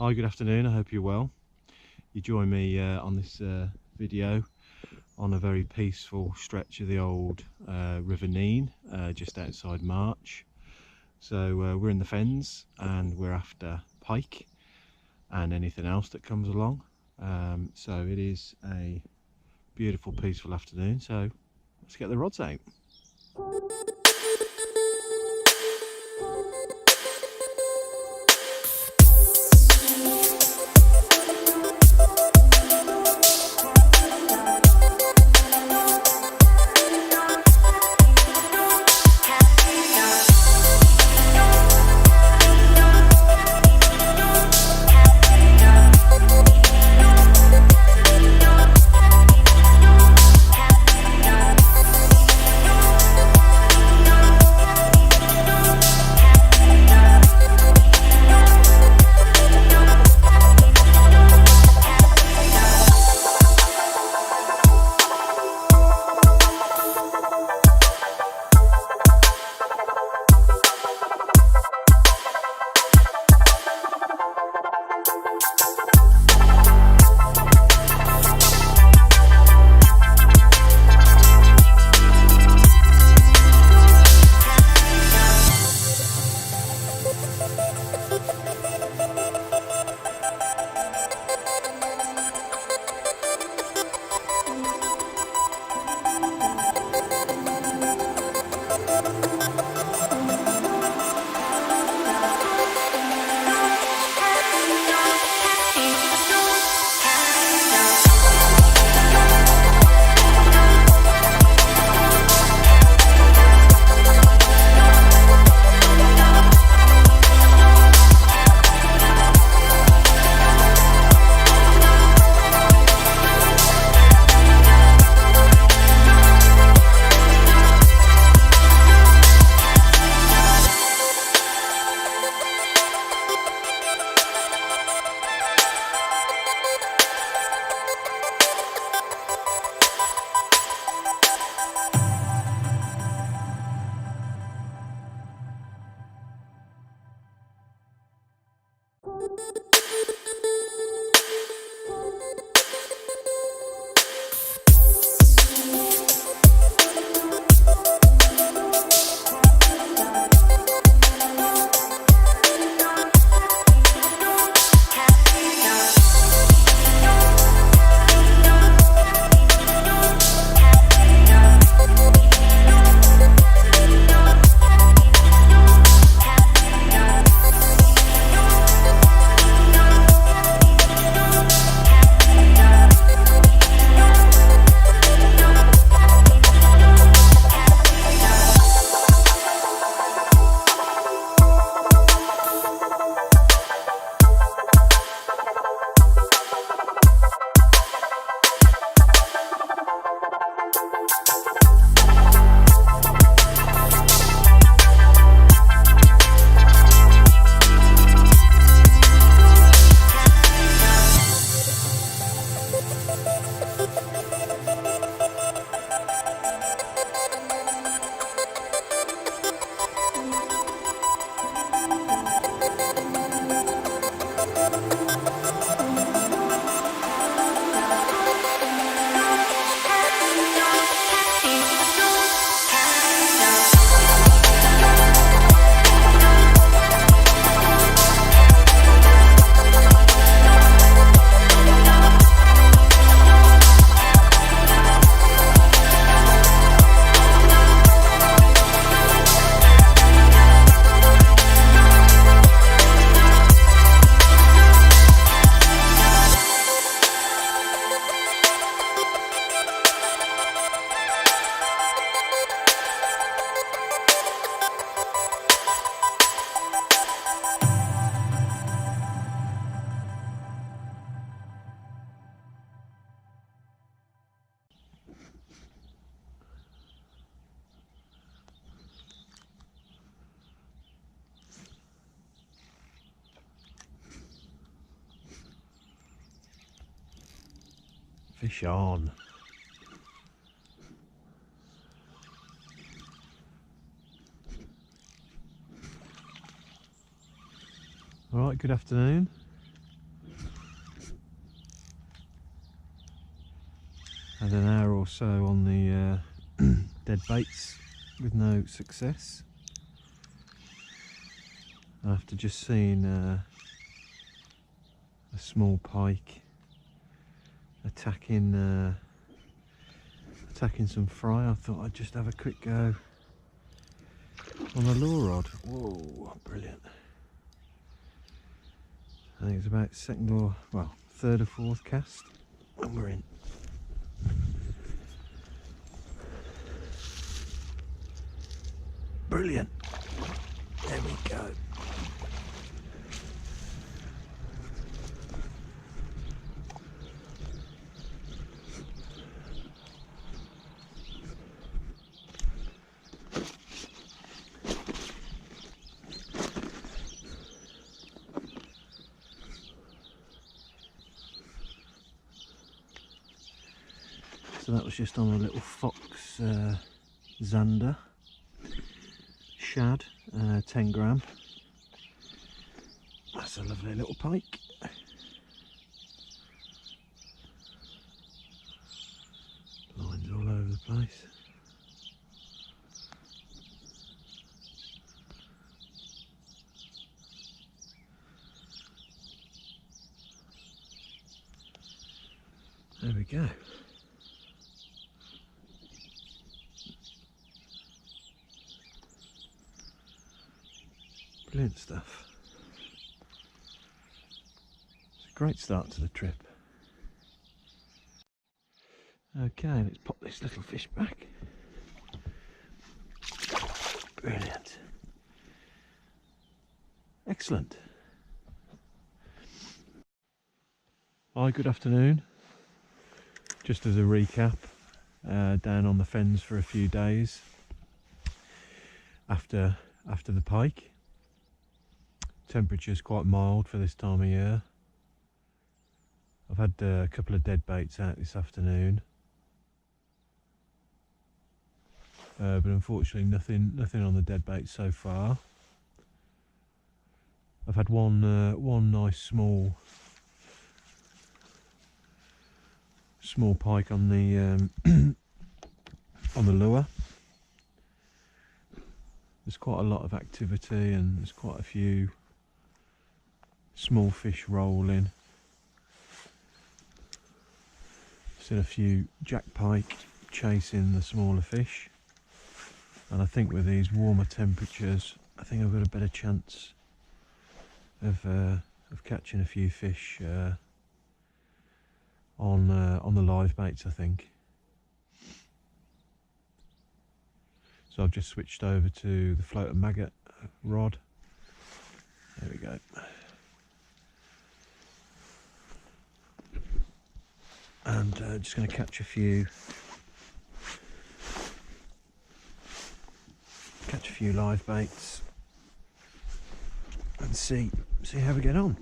Hi, good afternoon, I hope you're well. You join me on this video on a very peaceful stretch of the Old River Nene, just outside March. So we're in the Fens and we're after pike and anything else that comes along. So it is a beautiful peaceful afternoon, so let's get the rods out. Fish on. Alright, good afternoon. Had an hour or so on the dead baits with no success. After just seeing a small pike attacking some fry, I thought I'd just have a quick go on a lure rod. Whoa, brilliant. I think it's about second or, well, third or fourth cast and we're in. Brilliant. There we go. So that was just on a little fox zander shad, 10 gram. That's a lovely little pike. Lines all over the place. There we go. Brilliant stuff. It's a great start to the trip. Okay, let's pop this little fish back. Brilliant. Excellent. Hi, good afternoon. Just as a recap, down on the Fens for a few days after the pike. Temperature's quite mild for this time of year. I've had a couple of dead baits out this afternoon, but unfortunately nothing on the dead bait so far. I've had one nice small pike on the on the lure. There's quite a lot of activity and there's quite a few small fish rolling. Seen a few jack pike chasing the smaller fish, and I think with these warmer temperatures I think I've got a better chance of catching a few fish on the live baits, I think. So I've just switched over to the floater maggot rod. There we go. And just going to catch a few live baits and see how we get on.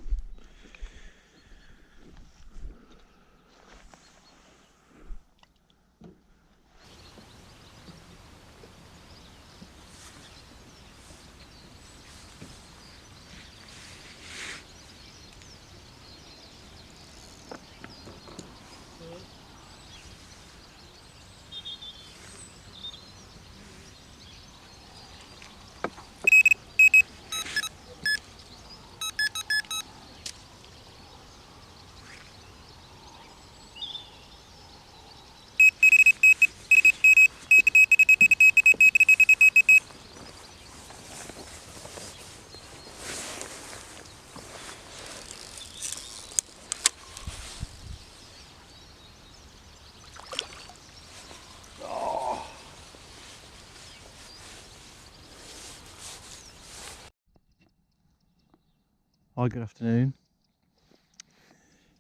Hi, good afternoon.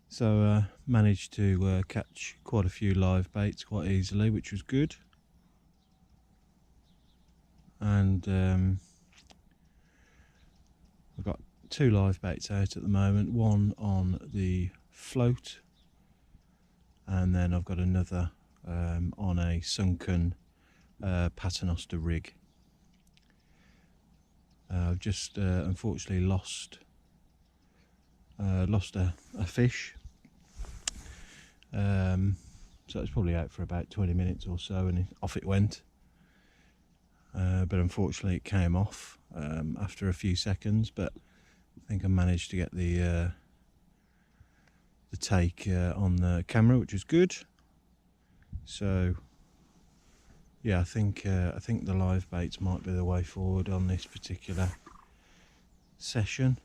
So managed to catch quite a few live baits quite easily, which was good. And I've got two live baits out at the moment, one on the float and then I've got another on a sunken paternoster rig. I've just unfortunately lost a fish, so it's probably out for about 20 minutes or so, and off it went. But unfortunately it came off after a few seconds, but I think I managed to get the take on the camera, which is good. So yeah, I think the live baits might be the way forward on this particular session.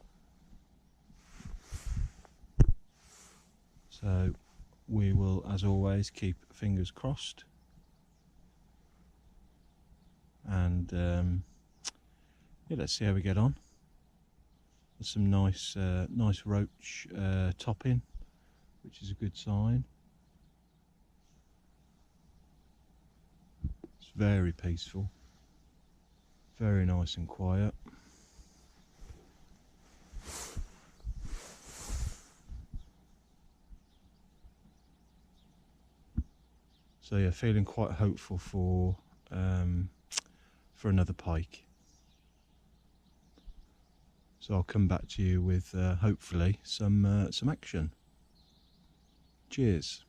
So we will, as always, keep fingers crossed, and yeah, let's see how we get on. There's some nice roach topping, which is a good sign. It's very peaceful, very nice and quiet. So yeah, feeling quite hopeful for another pike. So I'll come back to you with hopefully some action. Cheers.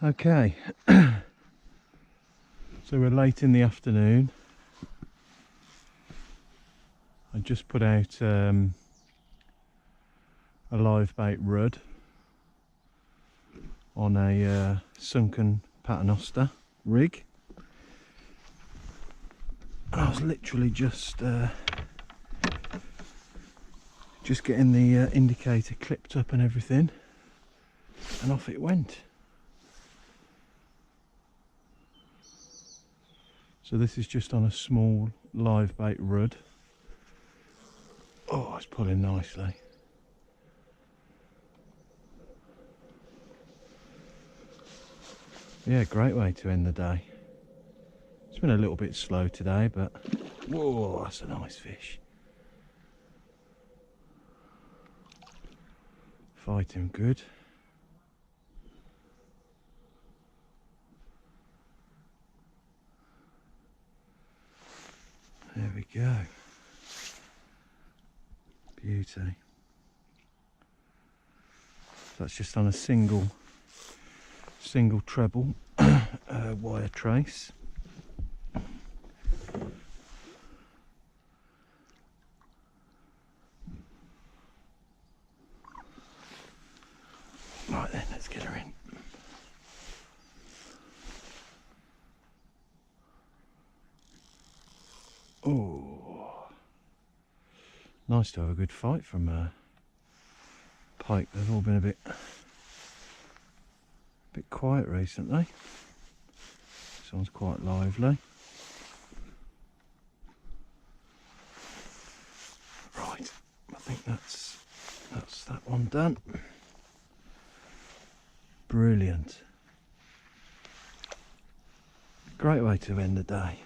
Okay, so we're late in the afternoon. I just put out a live bait rud on a sunken paternoster rig. And I was literally just getting the indicator clipped up and everything, and off it went. So this is just on a small live bait rud. Oh, it's pulling nicely. Yeah, great way to end the day. It's been a little bit slow today, but whoa, that's a nice fish. Fighting good. There we go. Beauty. That's just on a single treble wire trace. Right then, let's get her in. Oh, nice to have a good fight from Pike. They've all been a bit quiet recently. This one's quite lively. Right, I think that's that one done. Brilliant. Great way to end the day.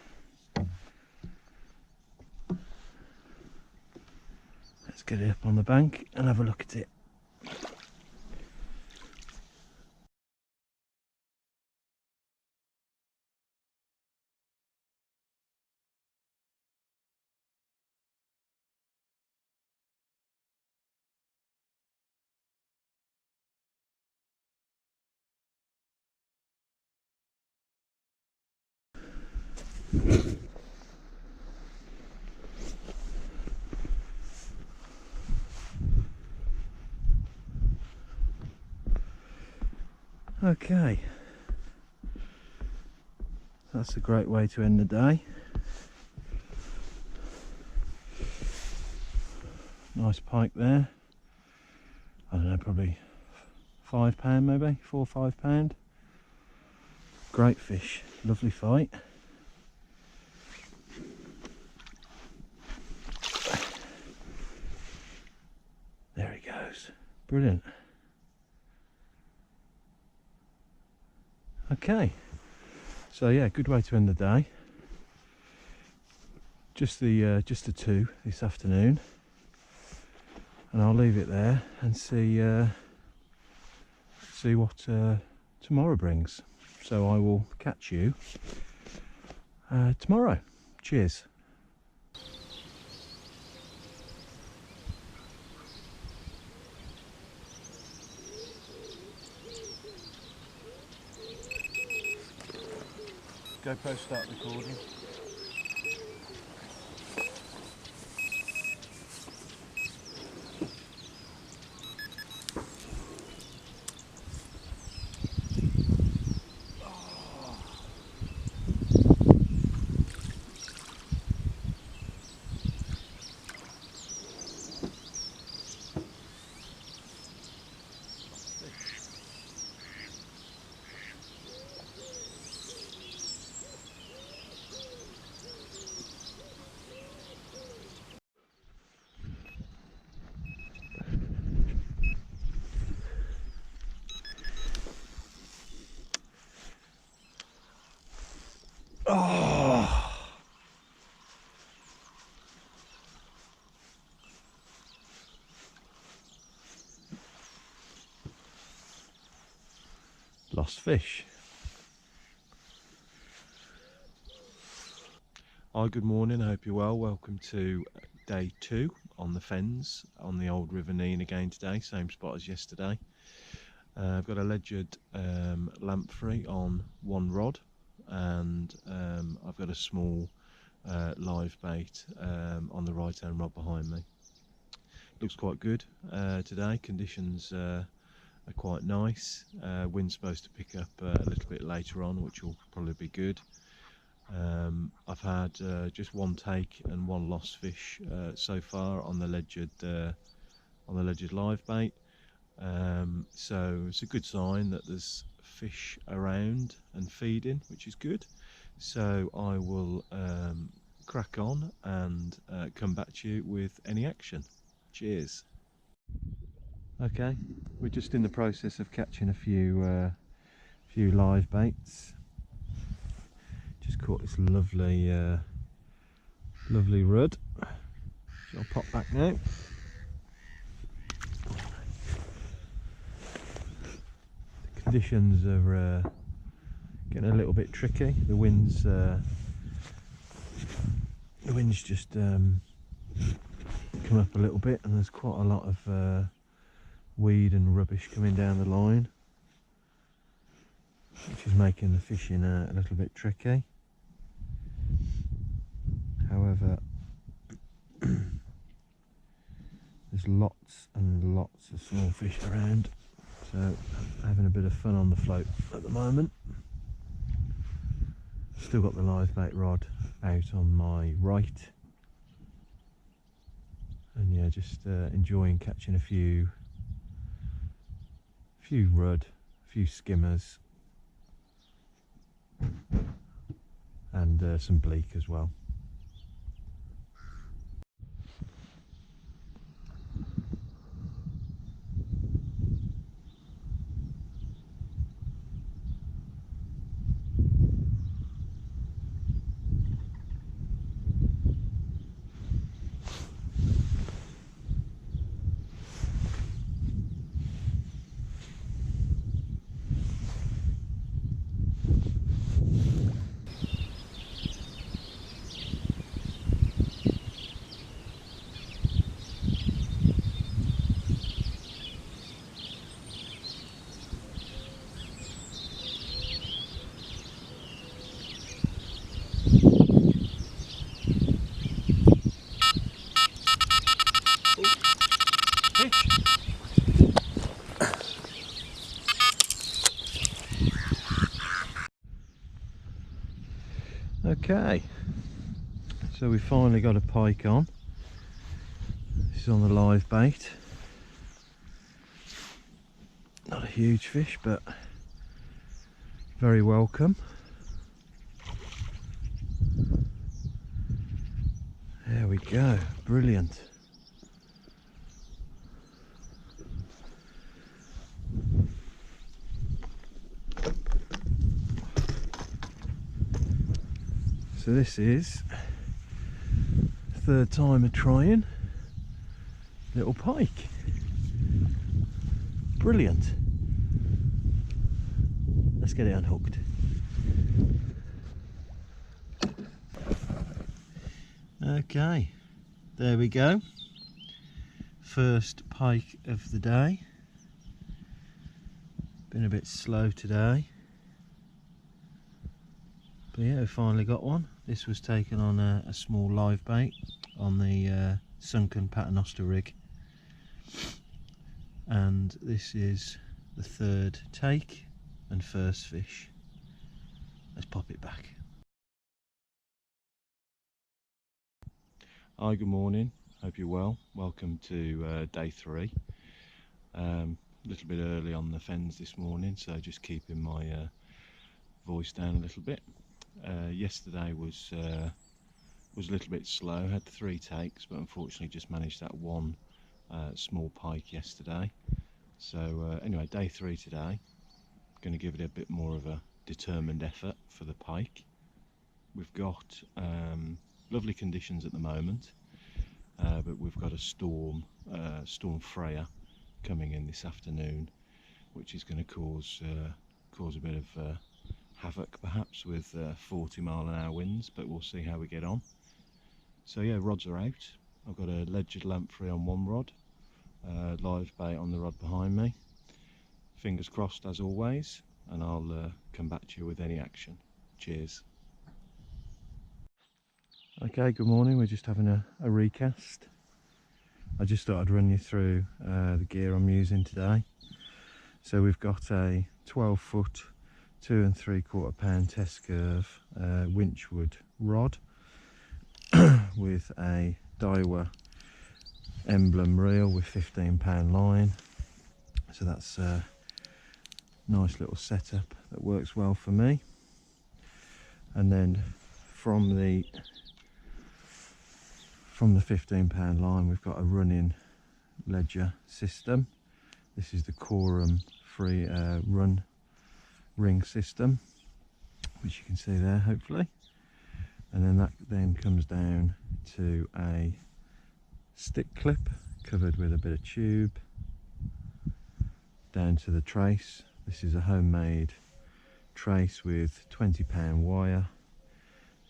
Let's get it up on the bank and have a look at it. Okay, that's a great way to end the day. Nice pike there. I don't know, probably £5 maybe, £4 or £5. Great fish, lovely fight. Brilliant. Okay, so yeah, good way to end the day. Just the two this afternoon, and I'll leave it there and see what tomorrow brings. So I will catch you tomorrow. Cheers. GoPro start recording. Oh, lost fish. Hi, good morning, I hope you're well. Welcome to day 2 on the Fens on the Old River Nene again today, same spot as yesterday. I've got a legered lamprey on one rod, and I've got a small live bait on the right hand rod behind me. Looks quite good today. Conditions are quite nice. Wind's supposed to pick up a little bit later on, which will probably be good. I've had just one take and one lost fish so far on the legered live bait. So it's a good sign that there's fish around and feeding, which is good. So I will crack on and come back to you with any action. Cheers. Okay, we're just in the process of catching a few live baits. Just caught this lovely rudd. So I'll pop back now. Conditions are getting a little bit tricky. The wind's just come up a little bit, and there's quite a lot of weed and rubbish coming down the line, which is making the fishing a little bit tricky. However, there's lots and lots of small fish around, so having a bit of fun on the float at the moment. Still got the live bait rod out on my right, and yeah, just enjoying catching a few rudd, a few skimmers, and some bleak as well. Okay, so we finally got a pike on. This is on the live bait. Not a huge fish, but very welcome. There we go, brilliant. So this is third time of trying little pike. Brilliant. Let's get it unhooked. Okay, there we go. First pike of the day. Been a bit slow today, but yeah, we finally got one. This was taken on a small live bait on the sunken paternoster rig, and this is the third take and first fish. Let's pop it back. Hi, good morning, hope you're well. Welcome to day 3. A little bit early on the Fens this morning, so just keeping my voice down a little bit. Yesterday was a little bit slow, had 3 takes, but unfortunately just managed that one small pike yesterday. So anyway, day 3 today. Going to give it a bit more of a determined effort for the pike. We've got lovely conditions at the moment, but we've got a storm Freya coming in this afternoon, which is going to cause a bit of havoc perhaps with 40-mile-an-hour winds, but we'll see how we get on. So yeah, rods are out. I've got a legered lamprey on one rod, live bait on the rod behind me. Fingers crossed as always, and I'll come back to you with any action. Cheers. Okay, good morning. We're just having a recast. I just thought I'd run you through the gear I'm using today. So we've got a 12-foot 2 3/4 pound test curve winchwood rod with a Daiwa emblem reel with 15-pound line. So that's a nice little setup that works well for me. And then from the 15-pound line, we've got a running ledger system. This is the Quorum free run ring system, which you can see there hopefully. And then that then comes down to a stick clip covered with a bit of tube down to the trace. This is a homemade trace with 20-pound wire,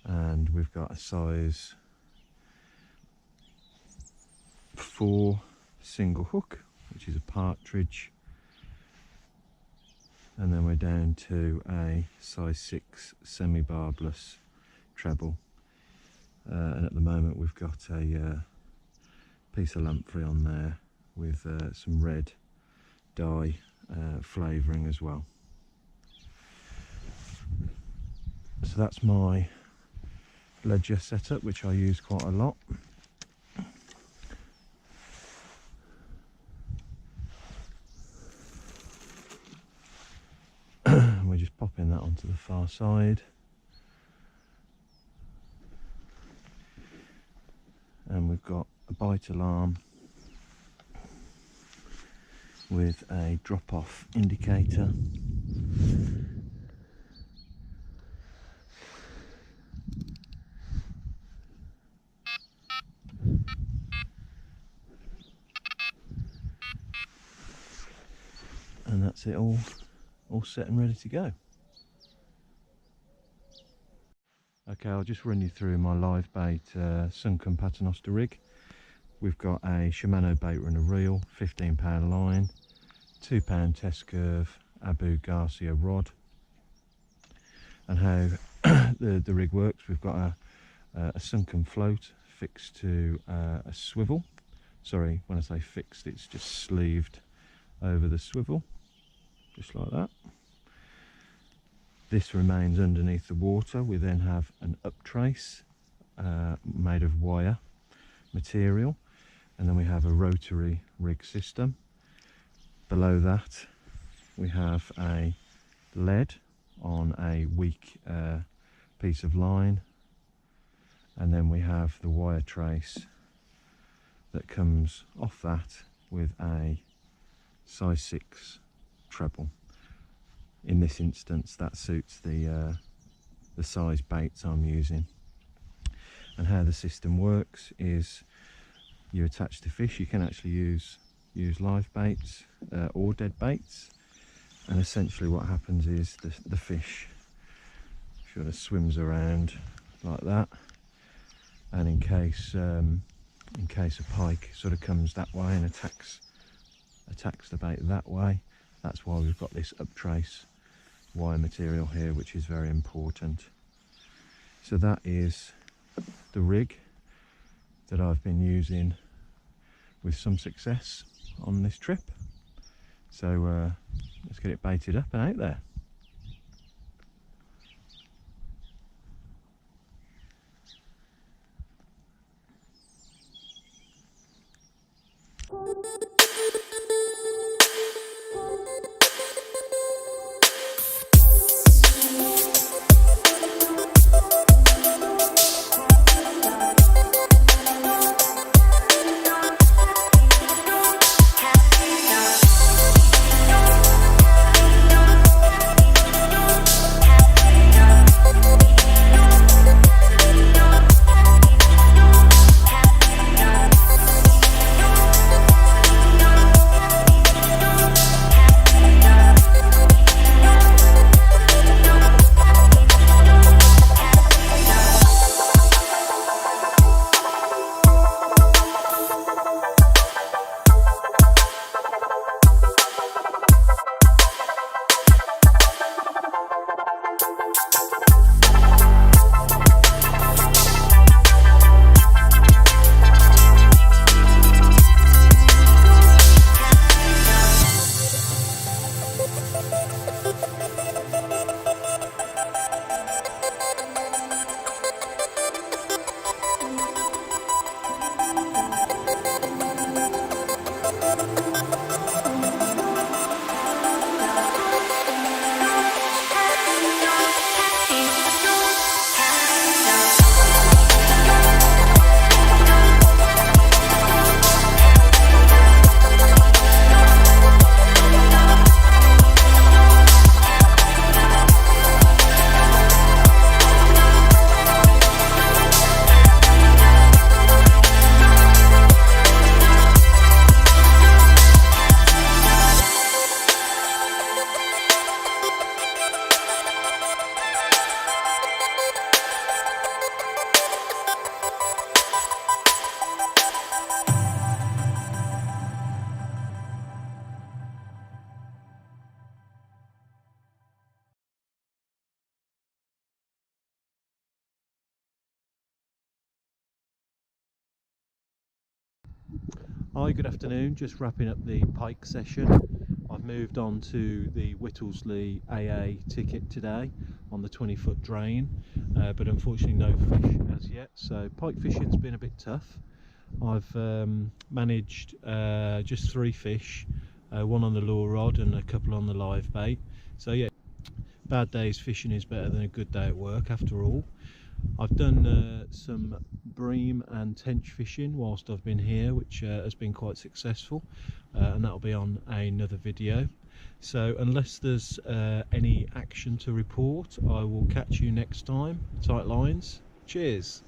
and we've got a size 4 single hook, which is a partridge, and then we're down to a size 6 semi-barbless treble, and at the moment we've got a piece of lamprey on there with some red dye flavouring as well. So that's my ledger setup, which I use quite a lot. We're just popping that onto the far side, and we've got a bite alarm with a drop-off indicator, and that's it, all set and ready to go. Okay, I'll just run you through my live bait sunken paternoster rig. We've got a Shimano bait runner reel, 15-pound line, 2-pound test curve Abu Garcia rod. And how the rig works, we've got a sunken float fixed to a swivel. Sorry, when I say fixed, it's just sleeved over the swivel, just like that. This remains underneath the water. We then have an up trace made of wire material, and then we have a rotary rig system. Below that we have a lead on a weak piece of line, and then we have the wire trace that comes off that with a size 6 treble. In this instance, that suits the size baits I'm using. And how the system works is you attach the fish. You can actually use live baits or dead baits, and essentially what happens is the fish sort of swims around like that, and in case a pike sort of comes that way and attacks the bait that way, that's why we've got this uptrace wire material here, which is very important. So that is the rig that I've been using with some success on this trip. So let's get it baited up and out there. Hi, good afternoon. Just wrapping up the pike session. I've moved on to the Whittlesey AA ticket today on the 20-foot drain, but unfortunately no fish as yet. So pike fishing's been a bit tough. I've managed just 3 fish, one on the lure rod and a couple on the live bait. So yeah, bad days fishing is better than a good day at work after all. I've done some bream and tench fishing whilst I've been here, which has been quite successful, and that'll be on another video. So unless there's any action to report, I will catch you next time. Tight lines. Cheers.